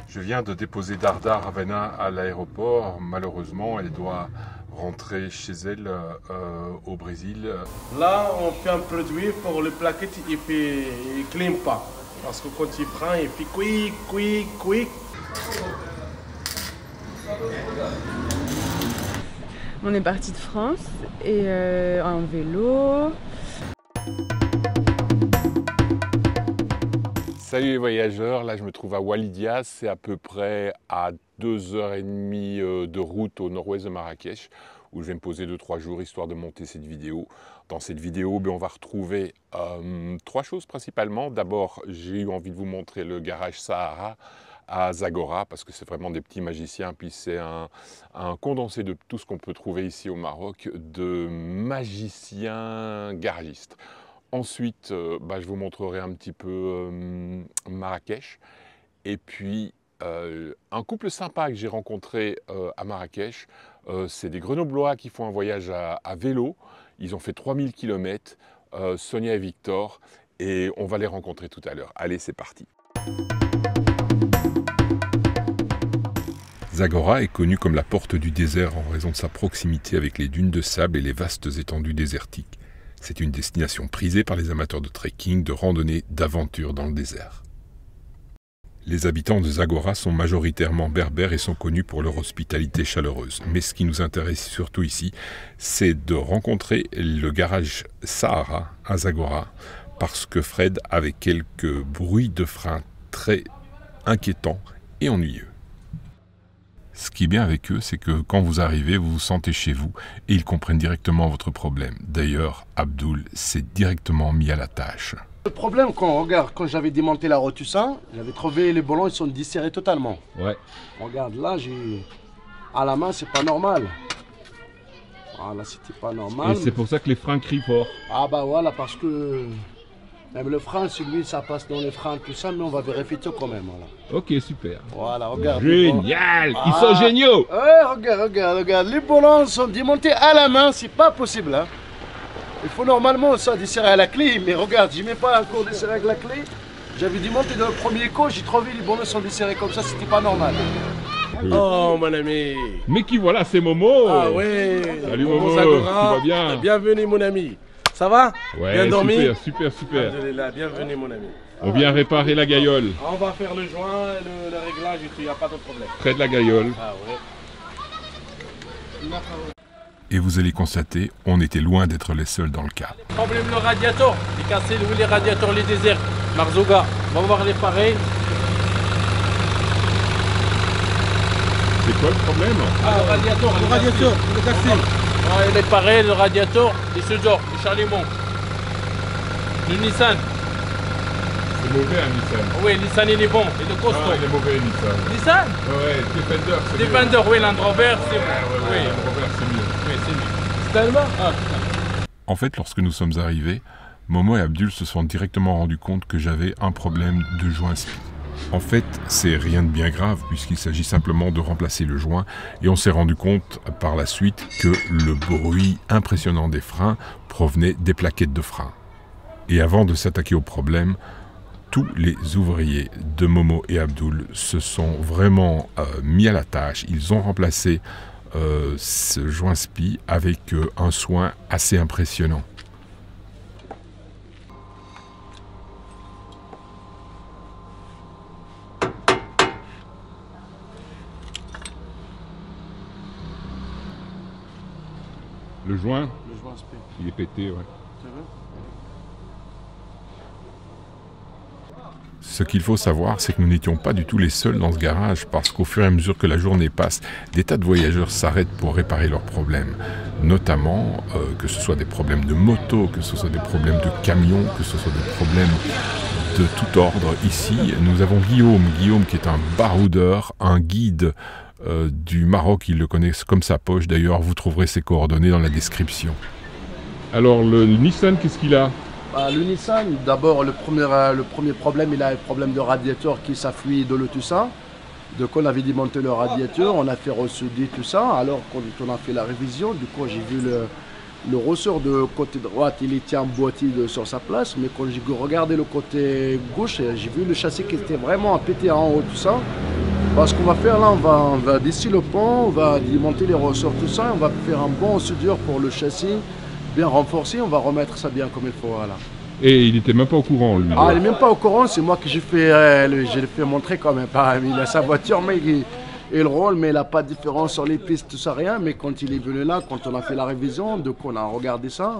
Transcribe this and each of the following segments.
Je viens de déposer Darda Ravena à l'aéroport. Malheureusement, elle doit rentrer chez elle au Brésil. Là, on fait un produit pour le plaquette, il ne cligne pas. Parce que quand il prend, il fait quick, quick, quick. On est parti de France et en vélo. Salut les voyageurs, là je me trouve à Walidia, c'est à peu près à 2h30 de route au nord-ouest de Marrakech, où je vais me poser 2-3 jours histoire de monter cette vidéo. Dans cette vidéo, on va retrouver 3 choses principalement. D'abord, j'ai eu envie de vous montrer le garage Sahara à Zagora, parce que c'est vraiment des petits magiciens, puis c'est un condensé de tout ce qu'on peut trouver ici au Maroc, de magiciens garagistes. Ensuite, je vous montrerai un petit peu Marrakech. Et puis, un couple sympa que j'ai rencontré à Marrakech, c'est des Grenoblois qui font un voyage à vélo. Ils ont fait 3000 km, Sonia et Victor, et on va les rencontrer tout à l'heure. Allez, c'est parti. Zagora est connue comme la porte du désert en raison de sa proximité avec les dunes de sable et les vastes étendues désertiques. C'est une destination prisée par les amateurs de trekking, de randonnée, d'aventure dans le désert. Les habitants de Zagora sont majoritairement berbères et sont connus pour leur hospitalité chaleureuse. Mais ce qui nous intéresse surtout ici, c'est de rencontrer le garage Sahara à Zagora, parce que Fred avait quelques bruits de frein très inquiétants et ennuyeux. Ce qui est bien avec eux, c'est que quand vous arrivez, vous vous sentez chez vous et ils comprennent directement votre problème. D'ailleurs, Abdul s'est directement mis à la tâche. Le problème, quand j'avais démonté la Rotussin, j'avais trouvé les boulons, ils sont desserrés totalement. Ouais. Regarde, là, à la main, c'est pas normal. Voilà, c'était pas normal. Et c'est pour ça que les freins crient fort. Ah bah voilà, parce que même le frein, celui, ça passe dans les freins, tout ça, mais on va vérifier tout quand même. Voilà. Ok, super. Voilà, regarde. Génial, ils sont géniaux. Ouais, regarde. Les boulons sont démontés à la main, c'est pas possible. Hein. Il faut normalement ça desserrer à la clé, mais regarde, je mets pas encore desserré avec la clé. J'avais démonté dans le premier coup, j'ai trouvé les boulons sont desserrés comme ça, c'était pas normal. Oh mon ami. Mais qui voilà, c'est Momo. Ah ouais. Salut Momo, tu vas bien? Bienvenue mon ami. Ça va? Ouais, bien dormi? Super. Bienvenue mon ami. On vient réparer la gaillole. On va faire le joint, le réglage et tout, il n'y a pas de problème. Près de la gaillole. Ah ouais. Et vous allez constater, on était loin d'être les seuls dans le cas. Problème le radiateur, il est cassé, les radiateurs, les déserts. Marzouga, on va voir les pareils. C'est quoi le problème? Le radiateur, il est cassé. Il est pareil, le radiateur, et ce genre, le chalumeau. Le Nissan. C'est mauvais un Nissan. Oui, le Nissan il est bon, il est costaud. Ah, il est mauvais Nissan. Nissan? Ouais, Defender, c'est mieux. Defender, oui, Land Rover, c'est bon. Oui, Land Rover, c'est mieux. Oui, c'est mieux. C'est allemand? En fait, lorsque nous sommes arrivés, Momo et Abdul se sont directement rendus compte que j'avais un problème de joint spi. En fait, c'est rien de bien grave puisqu'il s'agit simplement de remplacer le joint et on s'est rendu compte par la suite que le bruit impressionnant des freins provenait des plaquettes de frein. Et avant de s'attaquer au problème, tous les ouvriers de Momo et Abdul se sont vraiment mis à la tâche. Ils ont remplacé ce joint spi avec un soin assez impressionnant. Le joint spi. Il est pété, ouais. C'est vrai? Ce qu'il faut savoir, c'est que nous n'étions pas du tout les seuls dans ce garage, parce qu'au fur et à mesure que la journée passe, des tas de voyageurs s'arrêtent pour réparer leurs problèmes. Notamment, que ce soit des problèmes de moto, que ce soit des problèmes de camion, que ce soit des problèmes de tout ordre. Ici, nous avons Guillaume qui est un baroudeur, un guide du Maroc, il le connaît comme sa poche. D'ailleurs, vous trouverez ses coordonnées dans la description. Alors, le Nissan, qu'est-ce qu'il a? Le Nissan, d'abord, le premier problème, il a un problème de radiateur qui s'affuit de le tout ça. Donc, on avait démonté le radiateur, on a fait ressouder tout ça. Alors, quand on a fait la révision, du coup, j'ai vu Le ressort de côté droit, il était emboîté sur sa place, mais quand j'ai regardé le côté gauche, j'ai vu le châssis qui était vraiment pété en haut, tout ça. Ce qu'on va faire là, on va descer le pont, on va démonter les ressorts, tout ça, on va faire un bon soudure pour le châssis, bien renforcé, on va remettre ça bien comme il faut, voilà. Et il n'était même pas au courant, lui. Ah, il n'est même pas au courant, c'est moi que j'ai fait montrer quand même. Il a sa voiture, mais il roule, mais il n'a pas de différence sur les pistes, tout ça, rien. Mais quand il est venu là, quand on a fait la révision, donc on a regardé ça,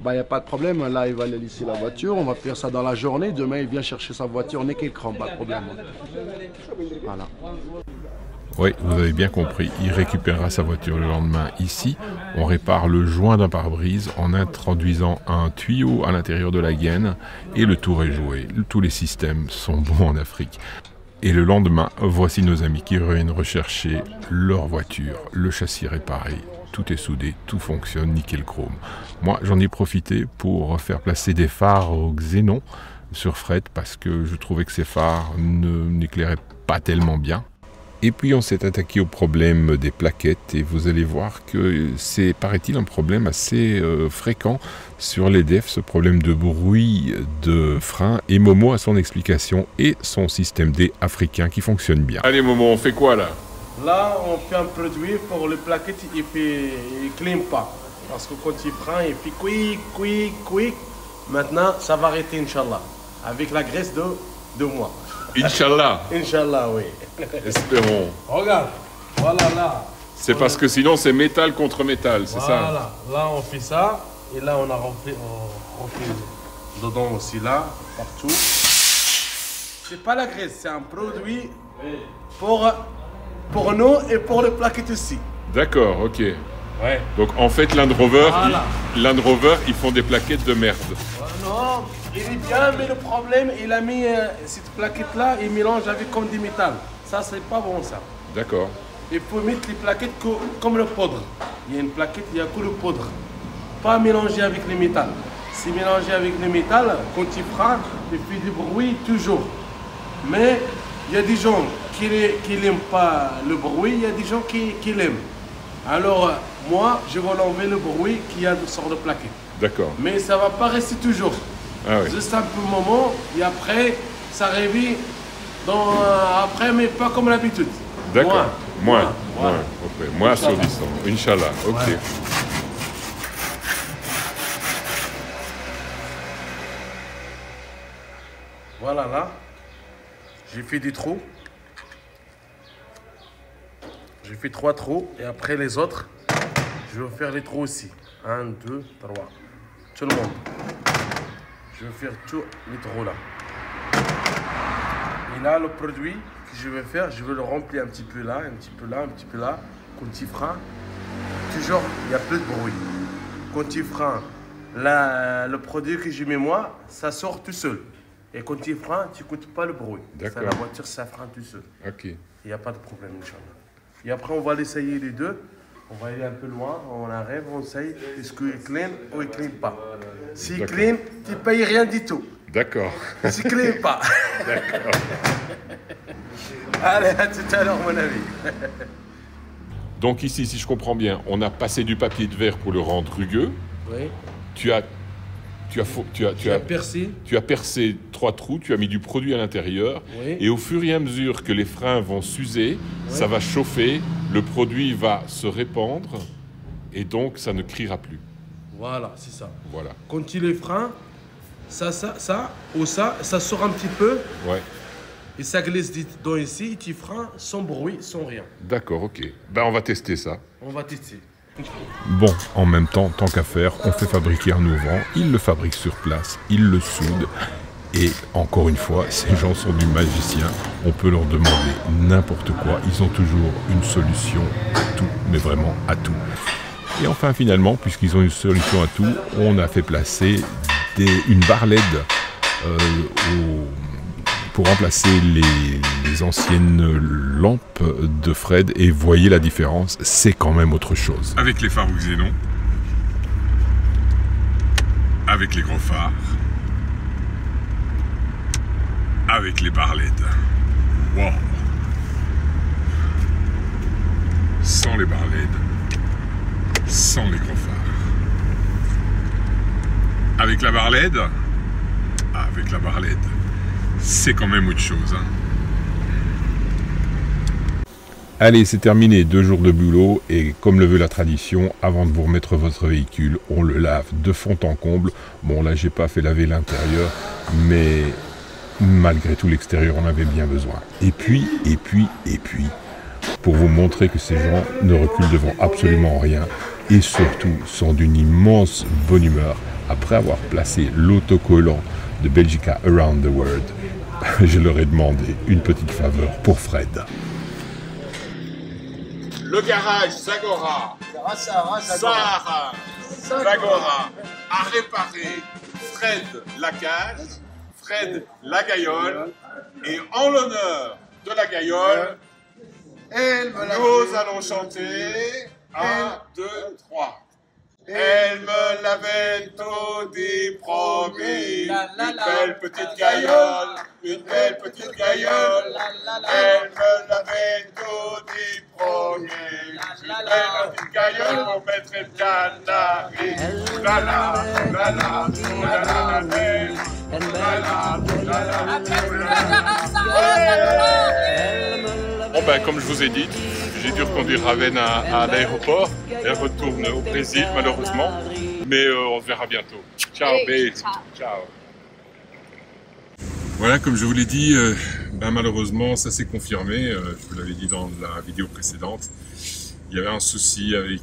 il n'y a pas de problème. Là, il va laisser la voiture, on va faire ça dans la journée. Demain, il vient chercher sa voiture, nickel chrome, pas de problème. Voilà. Oui, vous avez bien compris, il récupérera sa voiture le lendemain ici. On répare le joint d'un pare-brise en introduisant un tuyau à l'intérieur de la gaine et le tour est joué. Tous les systèmes sont bons en Afrique. Et le lendemain, voici nos amis qui reviennent rechercher leur voiture, le châssis réparé. Tout est soudé, tout fonctionne, nickel chrome. Moi, j'en ai profité pour faire placer des phares au xénon sur Fred parce que je trouvais que ces phares n'éclairaient pas tellement bien. Et puis on s'est attaqué au problème des plaquettes et vous allez voir que c'est, paraît-il, un problème assez fréquent sur les DEF, ce problème de bruit de frein. Et Momo a son explication et son système D africain qui fonctionne bien. Allez Momo, on fait quoi là? Là, on fait un produit pour les plaquettes et puis il ne cligne pas. Parce que quand il freine, il fait quick. Maintenant, ça va arrêter, Inch'Allah, avec la graisse de 2 mois. Inch'Allah. Inch'Allah, oui. Espérons. Regarde, voilà là. C'est parce que sinon c'est métal contre métal, c'est ça? Voilà, là on fait ça, et là on a rempli dedans aussi, là, partout. C'est pas la graisse, c'est un produit pour nous et pour les plaquettes aussi. D'accord, ok. Ouais. Donc en fait Land Rover, Voilà. Land Rover, ils font des plaquettes de merde. Non, il est bien, mais le problème, il a mis cette plaquette-là, il mélange avec comme du métal. Ça, c'est pas bon, ça. D'accord. Il faut mettre les plaquettes comme le poudre. Il y a une plaquette, il n'y a que le poudre. Pas mélanger avec le métal. Si mélangé avec le métal, quand il prend, il fait du bruit toujours. Mais il y a des gens qui n'aiment pas le bruit, il y a des gens qui l'aiment. Alors, moi, je vais enlever le bruit qu'il y a sur le plaquette. D'accord. Mais ça ne va pas rester toujours. Ah oui. Juste un peu moment, et après, ça revient après, mais pas comme l'habitude. D'accord. Moins. Voilà. Okay. Moins assourdissant. Inch'Allah. Ok. Ouais. Voilà, là, j'ai fait des trous. J'ai fait 3 trous et après les autres, je vais faire les trous aussi. 1, 2, 3. Tout le monde. Je vais faire tous les trous là. Et là, le produit que je vais faire, je vais le remplir un petit peu là, un petit peu là, un petit peu là. Quand il freine, toujours, il n'y a plus de bruit. Quand il freine, le produit que je mets moi, ça sort tout seul. Et quand il freine, tu n'écoutes pas le bruit. D'accord. La voiture, ça freine tout seul. Ok. Il n'y a pas de problème, Inch'Allah. Et après, on va l'essayer les deux. On va aller un peu loin, on arrive, on essaye. Est-ce qu'il clean ou il ne clean pas? S'il clean, tu ne payes rien du tout. D'accord. S'il ne clean pas. D'accord. Allez, à tout à l'heure, mon ami. Donc ici, si je comprends bien, on a passé du papier de verre pour le rendre rugueux. Oui. Tu as percé. Tu as percé 3 trous, tu as mis du produit à l'intérieur. Oui. Et au fur et à mesure que les freins vont s'user, ça va chauffer, le produit va se répandre et donc ça ne criera plus. Voilà, c'est ça. Voilà. Quand il est frein, ça sort un petit peu. Ouais. Et ça glisse dedans ici, et tu freins sans bruit, sans rien. D'accord, ok. Ben on va tester ça. On va tester. Bon, en même temps, tant qu'à faire, on fait fabriquer un ouvrant, il le fabrique sur place, il le soude, et encore une fois, ces gens sont des magiciens, on peut leur demander n'importe quoi, ils ont toujours une solution à tout, mais vraiment à tout. Et enfin, finalement, puisqu'ils ont une solution à tout, on a fait placer une barre LED pour remplacer les anciennes lampes de Fred, et voyez la différence, c'est quand même autre chose. Avec les phares au xénon, avec les gros phares, avec les barres LED. Wow. Sans les barres LED, sans les gros phares. avec la barre LED, avec la barre LED, c'est quand même autre chose. Hein. Allez, c'est terminé, 2 jours de boulot et comme le veut la tradition, avant de vous remettre votre véhicule, on le lave de fond en comble. Bon là, j'ai pas fait laver l'intérieur, mais malgré tout l'extérieur, on avait bien besoin. Et puis, pour vous montrer que ces gens ne reculent devant absolument rien et surtout sont d'une immense bonne humeur, après avoir placé l'autocollant de Belgica Around the World, je leur ai demandé une petite faveur pour Fred. Le garage Zagora, Sahara, Zagora a réparé Fred la cage, Fred la gaillole, et en l'honneur de la gaillole, nous allons chanter 1, 2, 3. Elle me l'avait tout dit, promis, une belle petite gaillole, une belle petite gaillole. Elle me l'avait tout dit, promis, une belle petite gaillole pour mettre le canari. La la, la la, la la, bon ben, comme je vous ai dit, j'ai dû reconduire Raven à l'aéroport. Elle retourne au Brésil malheureusement, mais on se verra bientôt. Ciao, bisous. Ciao. Voilà, comme je vous l'ai dit, ben, malheureusement ça s'est confirmé. Je vous l'avais dit dans la vidéo précédente. Il y avait un souci avec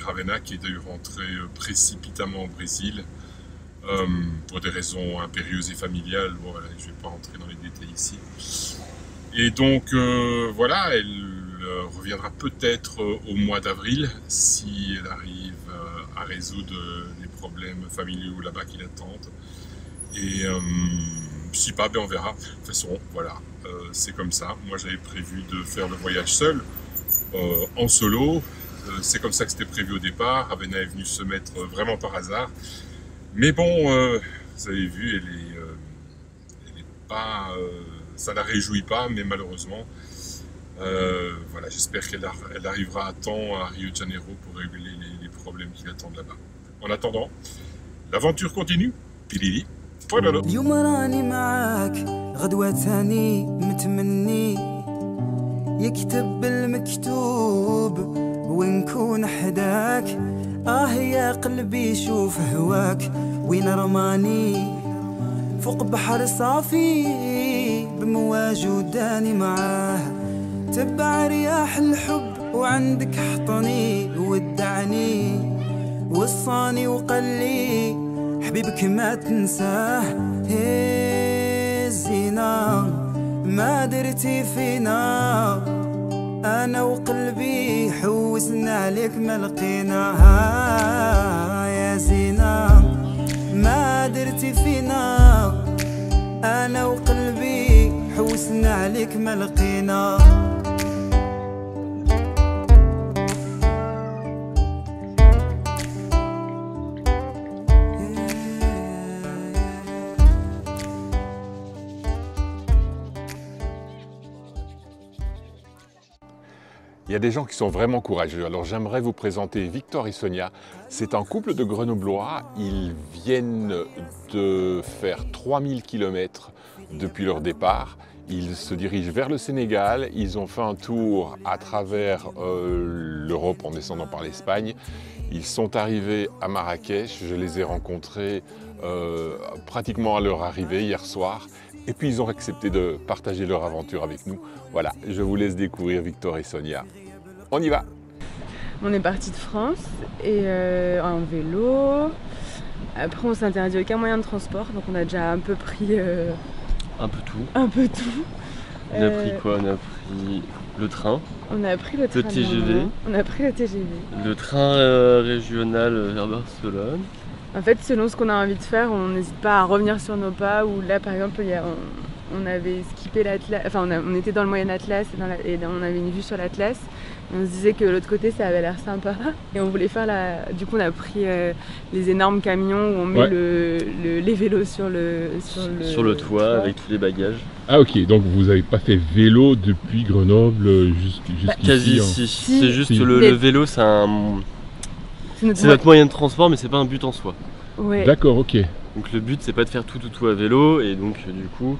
Ravena qui est d'ailleurs rentré précipitamment au Brésil pour des raisons impérieuses et familiales. Bon, voilà, je ne vais pas rentrer dans les détails ici. Et donc voilà, elle reviendra peut-être au mois d'avril si elle arrive à résoudre les problèmes familiaux là-bas qui l'attendent. Et si pas, ben on verra. De toute façon, voilà, c'est comme ça. Moi j'avais prévu de faire le voyage seul, en solo. C'est comme ça que c'était prévu au départ. Ravena est venue se mettre vraiment par hasard. Mais bon, vous avez vu, elle est pas... ça la réjouit pas, mais malheureusement, voilà, j'espère qu'elle arrivera à temps à Rio de Janeiro pour régler les problèmes qui l'attendent là-bas. En attendant, l'aventure continue. Pilili. Voilà. اليوم راني معاك غدوة تاني متمني يكتب المكتوب ونكون حداك يا قلبي شوف هواك وين رماني فوق بحر صافي بمواج وداني معاه تبع رياح الحب وعندك حطني ودعني وصاني وقلي حبيبك ما تنساه هي الزينة ما درتي فينا أنا وقلبي حوسنا عليك ما لقيناها يا زينة ما درتي فينا أنا وقلبي حوسنا عليك ما لقينا. Il y a des gens qui sont vraiment courageux. Alors j'aimerais vous présenter Victor et Sonia. C'est un couple de Grenoblois. Ils viennent de faire 3000 km depuis leur départ. Ils se dirigent vers le Sénégal. Ils ont fait un tour à travers l'Europe en descendant par l'Espagne. Ils sont arrivés à Marrakech. Je les ai rencontrés pratiquement à leur arrivée hier soir. Et puis ils ont accepté de partager leur aventure avec nous. Voilà, je vous laisse découvrir Victor et Sonia. On y va! On est parti de France et en vélo. Après on s'est interdit aucun moyen de transport, donc on a déjà un peu pris... un peu tout. Un peu tout. On a pris quoi? On a pris le train. On a pris le train. Le TGV. On a pris le TGV. Le train régional vers Barcelone. En fait, selon ce qu'on a envie de faire, on n'hésite pas à revenir sur nos pas. Ou là, par exemple, on avait skippé l'Atlas. Enfin, on était dans le Moyen Atlas et on avait une vue sur l'Atlas. On se disait que l'autre côté, ça avait l'air sympa. Et on voulait faire Du coup, on a pris les énormes camions où on met les vélos sur le toit avec tous les bagages. Ah ok, donc vous n'avez pas fait vélo depuis Grenoble jusqu'ici? Quasi si. C'est juste que le vélo, c'est notre moyen de transport, mais c'est pas un but en soi. Ouais. D'accord, ok. Donc le but c'est pas de faire tout à vélo et donc du coup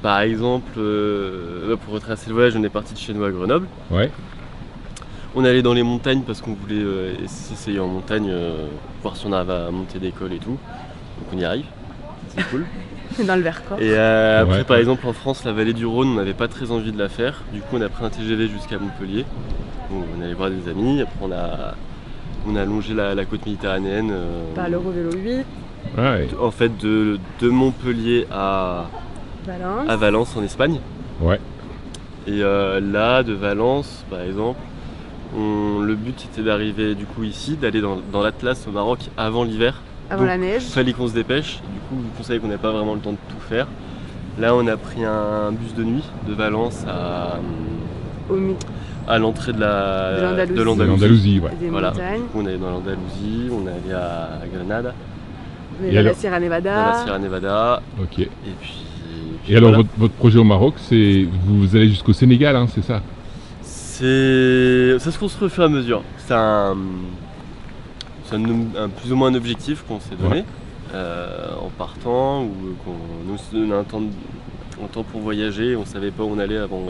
par exemple pour retracer le voyage on est parti de chez nous à Grenoble. Ouais. On est allé dans les montagnes parce qu'on voulait essayer en montagne, voir si on arrive à monter des cols et tout. Donc on y arrive, c'est cool. Dans le Vercors. Et après Ouais. par exemple en France la vallée du Rhône on n'avait pas très envie de la faire. Du coup on a pris un TGV jusqu'à Montpellier. Donc, on est allé voir des amis, après on a longé la côte méditerranéenne. Par l'Eurovélo 8, Ouais. En fait de Montpellier à Valence en Espagne. Ouais. Et là de Valence par exemple, le but c'était d'arriver du coup ici, d'aller dans l'Atlas au Maroc avant l'hiver. avant la neige. Il fallait qu'on se dépêche, du coup vu qu'on savait qu'on n'avait pas vraiment le temps de tout faire. Là on a pris un bus de nuit de Valence à l'entrée de l'Andalousie. L'Andalousie, ouais. Des Voilà. montagnes. Du coup, on est allé dans l'Andalousie, on est allé à Grenade, On est Et dans la alors Sierra dans Nevada. la Sierra Nevada, Ok. et puis Et alors, voilà. votre projet au Maroc, c'est vous allez jusqu'au Sénégal, hein, c'est ça? Ça se construit au fur et à mesure. C'est plus ou moins un objectif qu'on s'est donné en partant, ou qu'on nous donne un temps pour voyager. On savait pas où on allait avant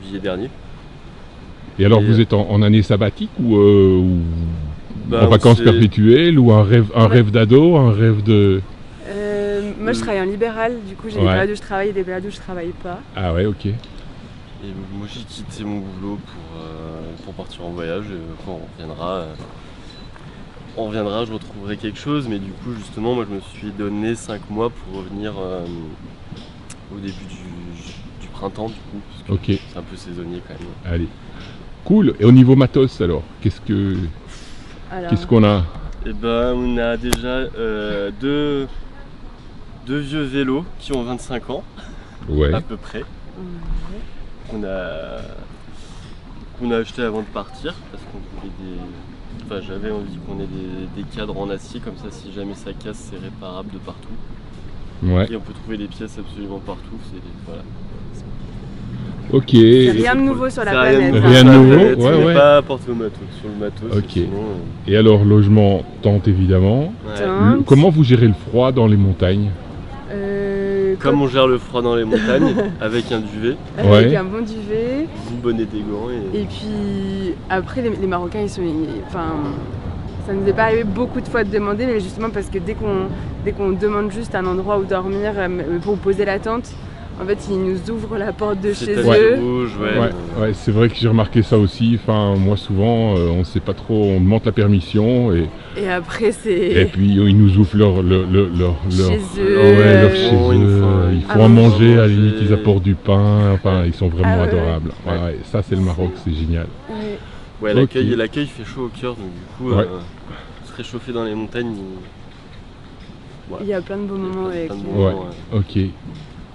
juillet dernier. Et alors, Et, vous êtes en année sabbatique ou Bah, en vacances on s'est- perpétuelles ou un rêve d'ado, un rêve de... Moi je travaille en libéral, du coup j'ai des Ouais. périodes où je travaille et des périodes où je travaille pas. Ah ouais, ok. Et moi j'ai quitté mon boulot pour partir en voyage. Et quand on reviendra, je retrouverai quelque chose. Mais du coup justement moi je me suis donné 5 mois pour revenir au début du printemps du coup. Parce que Ok, c'est un peu saisonnier quand même. allez. Cool. Et au niveau matos alors, qu'est-ce Alors, qu'on a? Et ben on a déjà deux vieux vélos qui ont 25 ans Ouais. à peu près. Qu'on a acheté avant de partir parce qu'on voulait j'avais envie qu'on ait des cadres en acier comme ça si jamais ça casse c'est réparable de partout Ouais. et on peut trouver les pièces absolument partout. Voilà. Ok. c'est rien de nouveau sur la C'est rien planète. de hein. Rien de sur la nouveau, planète, ouais, on n'est ouais. pas porté au matos, sur le matos. Ok. Sinon, Et alors, logement, tente évidemment. ouais. Tente. Comment vous gérez le froid dans les montagnes? Comme on gère le froid dans les montagnes avec un duvet, avec Ouais. un bon duvet. une bonne et des gants Et puis après les Marocains enfin ça nous est pas arrivé beaucoup de fois de demander, mais justement parce que dès qu'on demande juste un endroit où dormir pour poser la tente, en fait ils nous ouvrent la porte de c'est chez tapis eux. rouge, Ouais, c'est vrai que j'ai remarqué ça aussi. Enfin, moi souvent, on sait pas trop, on demande la permission et Et après Et puis ils nous ouvrent leur Chez eux. ouais, leur chez il eux. faut- Ils à font à manger, à la manger. limite ils apportent du pain. Enfin, ils sont vraiment Ah ouais, adorables. Ouais, ouais. ouais, ça c'est le Maroc, c'est génial. Ouais. Ouais, l'accueil fait chaud au cœur, donc du coup, Ouais. se réchauffer dans les montagnes, Il y a plein de beaux moments avec plein de lui. bons Ouais. moments, Ok.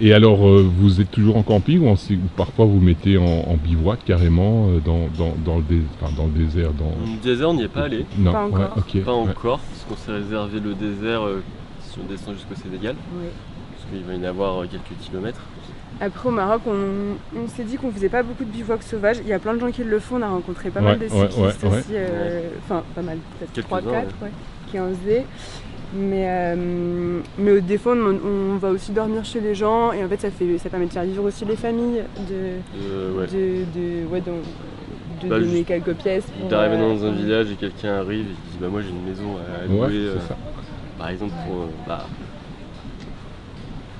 Et alors, vous êtes toujours en camping ou parfois vous mettez en bivouac carrément dans le désert Le désert, on n'y est pas allé, Non, Pas encore. ouais, ok. pas ouais. encore, parce qu'on s'est réservé le désert si on descend jusqu'au Sénégal, Ouais. parce qu'il va y en avoir quelques kilomètres. Après au Maroc, on s'est dit qu'on faisait pas beaucoup de bivouac sauvage. Il y a plein de gens qui le font. On a rencontré pas mal de Ouais, cyclistes ouais, ouais. aussi. Enfin, pas mal, peut-être Quelques-uns, 3-4 qui en faisaient. Mais des fois, on va aussi dormir chez les gens et en fait, ça permet de faire vivre aussi les familles, Ouais. de Bah, donner quelques pièces. pour, D'arriver dans un village et quelqu'un arrive et dit bah moi j'ai une maison à louer, Ouais, c'est ça. par exemple pour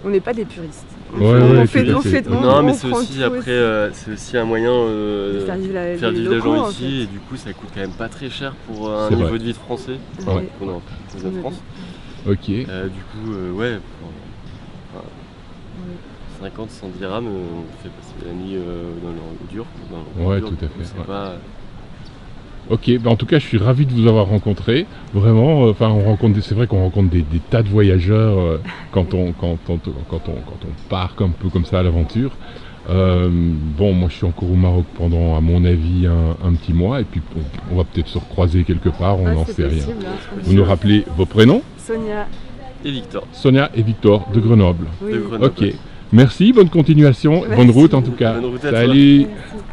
On n'est pas des puristes. Ouais, ouais, on tout fait, à on fait. fait, on- non on mais c'est prend aussi tout après c'est aussi un moyen de faire vivre, faire les vivre les locaux, gens en ici fait. et du coup ça coûte quand même pas très cher pour un C'est niveau vrai. de vie de français Ouais. qu'on a en France. Ok. Du coup ouais pour 50, 100 dirhams on fait passer la nuit dans le dur. Ouais, dur, tout à du coup, fait, c'est ouais. pas- Ok, ben en tout cas, je suis ravi de vous avoir rencontré. Vraiment, enfin, c'est vrai qu'on rencontre des tas de voyageurs quand on part un peu comme ça à l'aventure. Bon, moi, je suis encore au Maroc pendant, à mon avis, un petit mois, et puis on va peut-être se recroiser quelque part, on Ouais, n'en c'est sait rien. possible, hein. Vous nous rappelez vos prénoms? Sonia. Et Victor Sonia et Victor de Grenoble. Oui. de Grenoble. Ok. Merci, bonne continuation, bonne Merci. route en tout cas. Bonne route à toi. Salut. Merci.